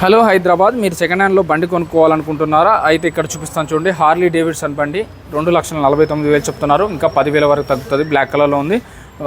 Hello Hyderabad, మీరు second హ్యాండ్లో బండి కొనుక్కోవాలనుకుంటున్నారా? అయితే ఇక్కడ చూపిస్తాను చూడండి. హార్లీ డేవిడ్సన్ బండి 2,49,000 చెప్తున్నారు. ఇంకా 10,000 వరకు తగ్గుతుంది. బ్లాక్ కలర్లో ఉంది.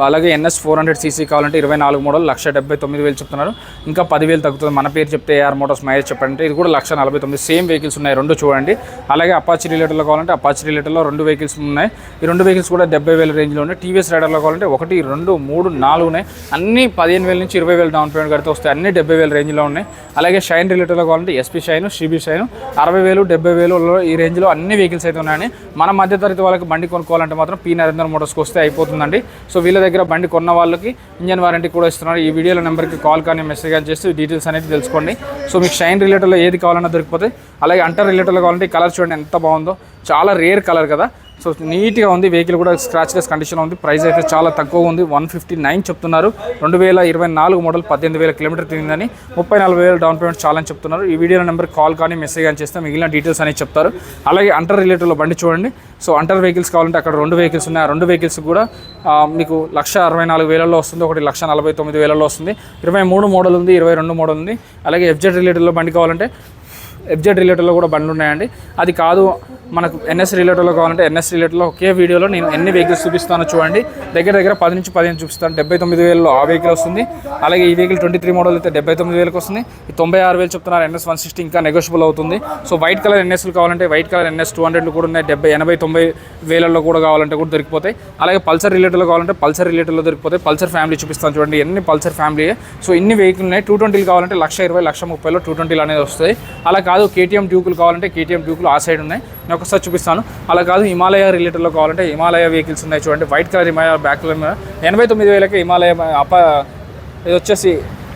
అలాగే NS 400cc కావాలంటే 24 మోడల్ 1,79,000 చెప్తున్నారు. ఇంకా 10,000 తగ్గుతుంది. మన పేరు చెప్తే AR మోటార్స్ మైలేజ్ చెప్పంటే ఇది కూడా 1,49,000. సేమ్ వెహికల్స్ ఉన్నాయి, రెండు చూడండి. అలాగే అపాచీ రిలేటర్లో కావాలంటే అపాచీ రిలేటర్లో 2 వెహికల్స్ ఉన్నాయి. ఈ 2 వెహికల్స్ కూడా 70,000 రేంజ్లో ఉన్నాయి. TVS రైడర్లో కావాలంటే 1, 2, 3, 4 ఉన్నాయి. అన్ని 15,000 నుంచి 20,000 డౌన్ పేమెంట్ కడితే వస్తాయి. అన్ని 70,000 రేంజ్లో ఉన్నాయి. అలాగే షైన్ రిలేటర్లో కావాలంటే SP షైన్, CB షైన్ 60,000, 70,000 ఈ రేంజ్లో అన్ని వెహికల్స్ అయితే ఉన్నాయని. మన మధ్యతరగతి వాళ్ళకి బండి కొనుక్కోవాలంటే మాత్రం P నరేంద్ర మోటార్స్కి వస్తే అయిపోతుందండి. సో వీళ్ళ దగ్గర బండి కొన్న వాళ్ళకి ఇంజన్ వారంటీ కూడా ఇస్తున్నారు. ఈ వీడియోలో నెంబర్కి కాల్ కానీ మెసేజ్ కానీ చేసి డీటెయిల్స్ అనేది తెలుసుకోండి. సో మీకు షైన్ రిలేటర్లో ఏది కావాలన్నా దొరికిపోతాయి. అలాగే అంటర్ రిలేటర్లో కావాలంటే ఈ కలర్ చూడండి ఎంత బాగుందో, చాలా రేర్ కలర్ కదా. సో నీట్గా ఉంది. వెహికల్ కూడా స్క్రాచ్లెస్ కండిషన్లో ఉంది. ప్రైస్ అయితే చాలా తక్కువ ఉంది. 159 చెప్తున్నారు. 2024 మోడల్ 18,000 కిలోమీటర్ తిరిగిందని 30,000-40,000 డౌన్ పేమెంట్ చాలని చెప్తున్నారు. ఈ వీడియో నెంబర్ కాల్ కానీ మెసేజ్ కానీ చేస్తే మిగిలిన డీటెయిల్స్ అనేది చెప్తారు. అలాగే అంటర్ రిలేటర్లో బండి చూడండి. సో అంటర్ వెహికల్స్ కావాలంటే అక్కడ 2 వెహికల్స్ ఉన్నాయి. ఆ 2 వెహికల్స్ కూడా మీకు 1,64,000లో వస్తుంది, ఒకటి 1,49,000లో వస్తుంది. 23 మోడల్ ఉంది, 22 మోడల్ ఉంది. అలాగే FZ రిలేటర్లో బండి కావాలంటే FZ రిలేటర్లో కూడా బండ్లు ఉన్నాయండి. అది కాదు మనకు NS రిలేటర్లో కావాలంటే NS రిలేటర్లో ఒకే వీడియోలో నేను ఎన్ని వెహికల్స్ చూపిస్తానో చూడండి. దగ్గర 10 నుంచి 15 చూపిస్తాను. 79,000లో ఆ వెహికల్ వస్తుంది. అలాగే ఈ వెహికల్ 23 మోడల్ అయితే 79,000కి వస్తుంది. ఈ 96,000 చెప్తున్నారు. NS 160 ఇంకా నెగోషియబుల్ అవుతుంది. సో వైట్ కలర్ NSలు కావాలంటే వైట్ కలర్ NS 200లు కూడా ఉన్నాయి. 80,000-90,000లో కూడా కావాలంటే కూడా దొరికిపోతాయి. అలాగే పల్సర్ రిలేటర్లో కావాలంటే పల్సర్ రిలేటర్లో దొరికిపోతాయి. పల్సర్ ఫ్యామిలీ చూపిస్తాను చూడండి. ఎన్ని పల్సర్ ఫ్యామిలీ. సో ఇన్ని వెహికల్ ఉన్నాయి. 220లు కావాలంటే 1,20,000, 1,30,000లో 220లు అనేది వస్తాయి. అలా కాదు KTM డ్యూకులు కావాలంటే KTM డ్యూకులు ఆ సైడ్ ఉన్నాయి, నేను ఒకసారి చూపిస్తాను. అలా కాదు హిమాలయ రిలేటర్లో కావాలంటే హిమాలయ వెహికల్స్ ఉన్నాయి చూడండి. White colour Himalaya black colour 89,000కి హిమాలయ ఇది వచ్చేసి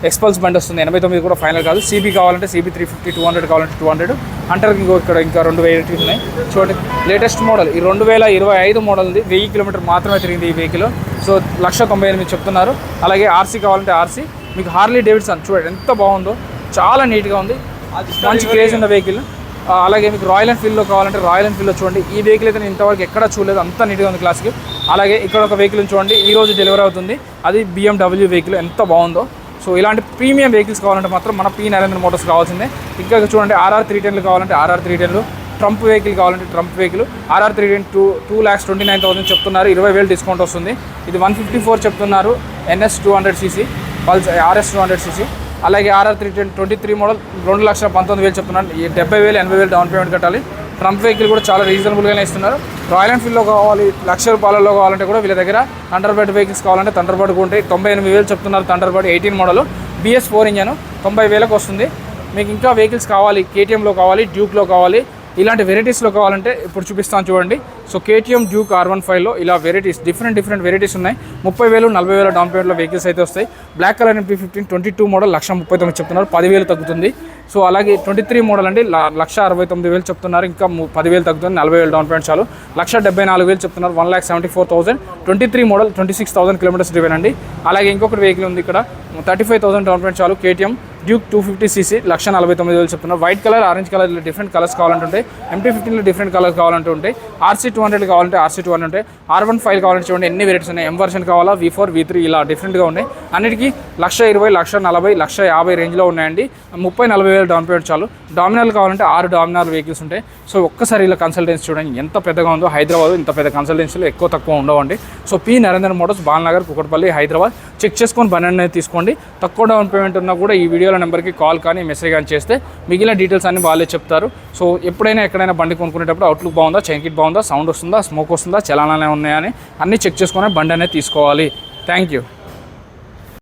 ఎక్స్పల్స్ బండి వస్తుంది. 89 కూడా ఫైనల్ కాదు. CB కావాలంటే CB 350, 200 కావాలంటే 200. అంటారు ఇక్కడ ఇంకా 2 వెరైటీస్ ఉన్నాయి చూడండి. లేటెస్ట్ మోడల్ ఈ 2025 మోడల్ ఉంది. 1000 కిలోమీటర్ మాత్రమే తిరిగింది ఈ వెహికల్. సో 1,98,000 చెప్తున్నారు. అలాగే RC కావాలంటే RC. మీకు హార్లీ డేవిడ్సన్ చూడండి ఎంత బాగుందో, చాలా నీట్గా ఉంది, మంచి క్రేజ్ ఉన్న వెహికల్. అలాగే మీకు రాయల్ ఎన్ఫీల్డ్లో కావాలంటే రాయల్ ఎన్ఫీల్డ్లో చూడండి. ఈ వెహికల్ అయితే నేను ఇంతవరకు ఎక్కడా చూడలేదు, అంత నీట్గా ఉంది క్లాస్కి. అలాగే ఇక్కడ ఒక వెహికల్ చూడండి, ఈ రోజు డెలివరీ అవుతుంది. అది BMW వెహికల్ ఎంత బాగుందో. సో ఇలాంటి ప్రీమియం వెహికల్స్ కావాలంటే మాత్రం మన P నరేంద్ర మోటార్స్ కావాల్సిందే. ఇంకా చూడండి RR 310లు కావాలంటే RR 310లు, ట్రంప్ వెహికల్ కావాలంటే ట్రంప్ వెహికల్. RR 310 2,29,000 చెప్తున్నారు. 20,000 డిస్కౌంట్ వస్తుంది. ఇది 154 చెప్తున్నారు. NS 200cc Pulsar RS 200cc. అలాగే RR 310 23 మోడల్ 2,19,000 చెప్తున్నారు. 70,000, 80,000 డౌన్ పేమెంట్ కట్టాలి. ట్రంప్ వెహికల్ కూడా చాలా రీజనబుల్గానే ఇస్తున్నారు. రాయల్ ఎన్ఫీల్డ్లో కావాలి, ₹1,00,000 కావాలంటే కూడా వీళ్ళ దగ్గర థండర్బర్డ్ వెహికల్స్ కావాలంటే థండర్బర్డ్ ఉంటాయి. 98,000 చెప్తున్నారు. థండర్బర్డ్ 18 మోడల్ BS 4 ఇంజన్ 90,000కి వస్తుంది. మీకు ఇంకా వెహికల్స్ కావాలి, KTMలో కావాలి, డ్యూక్లో కావాలి, ఇలాంటి వెరైటీస్లో కావాలంటే ఇప్పుడు చూపిస్తాను చూడండి. సో KTM డ్యూక్ R15లో ఇలా వెరైటీస్ డిఫరెంట్ వెరైటీస్ ఉన్నాయి. 30,000, 40,000 డౌన్ పేమెంట్లో వెహికల్స్ అయితే వస్తాయి. బ్లాక్ కలర్ MP15 22 మోడల్ 1,39,000 చెప్తున్నారు. 10,000 తగ్గుతుంది. సో అలాగే 23 మోడల్ అండి 1,69,000 చెప్తున్నారు. ఇంకా 10,000 తగ్గుతుంది. 40,000 డౌన్ పేమెంట్ చాలు. 1,74,000 చెప్తున్నారు. 1,74,000. 23 మోడల్ 26,000 కిలోమీటర్స్ డ్రివెన్ అండి. అలాగే ఇంకొకటి వెహికల్ ఉంది ఇక్కడ 35,000 డౌన్ పేమెంట్ చాలు. KTM డ్యూక్ 250cc 1,49,000 చెప్తున్నారు. White colour, orange colour different colours కావాలంటే MP15లో డిఫరెంట్ కలర్స్ కావాలంటే ఉంటాయి. RC 200 కావాలంటే RC 200 ఉంటాయి. R15 కావాలంటే చూడండి ఎన్ని వెరైటీస్ ఉన్నాయి. M వర్షన్ కావాలా, V4, V3 ఇలా డిఫరెంట్గా ఉన్నాయి. అన్నిటికీ 1,20,000, 1,40,000, 1,50,000 రేంజ్లో ఉన్నాయండి. 30,000-40,000 డౌన్ పేమెంట్ చాలు. డామినార్ కావాలంటే 6 డామినార్ వెహికల్స్ ఉంటాయి. సో ఒక్కసారి ఇలా కన్సల్టెన్సీ చూడండి ఎంత పెద్దగా ఉందో. హైదరాబాద్ ఇంత పెద్ద కన్సల్టెన్సీలో ఎక్కువ తక్కువ ఉండవండి. So P Narendra motors, Balanagar, Kukatpally, Hyderabad. Check చేసుకొని బండి అనేది తీసుకోండి. తక్కువ డౌన్ పేమెంట్ ఉన్నా కూడా ఈ వీడియోలో నెంబర్కి కాల్ కానీ మెసేజ్ కానీ చేస్తే మిగిలిన డీటెయిల్స్ అన్ని వాళ్ళే చెప్తారు. సో ఎప్పుడైనా ఎక్కడైనా బండి కొనుక్కునేటప్పుడు అవుట్లుక్ బాగుందా, చైన్ కిట్ బాగుందా, సౌండ్ వస్తుందా, స్మోక్ వస్తుందా, చలానాలే ఉన్నాయని అన్నీ చెక్ చేసుకొని బండి అనేది తీసుకోవాలి. Thank you.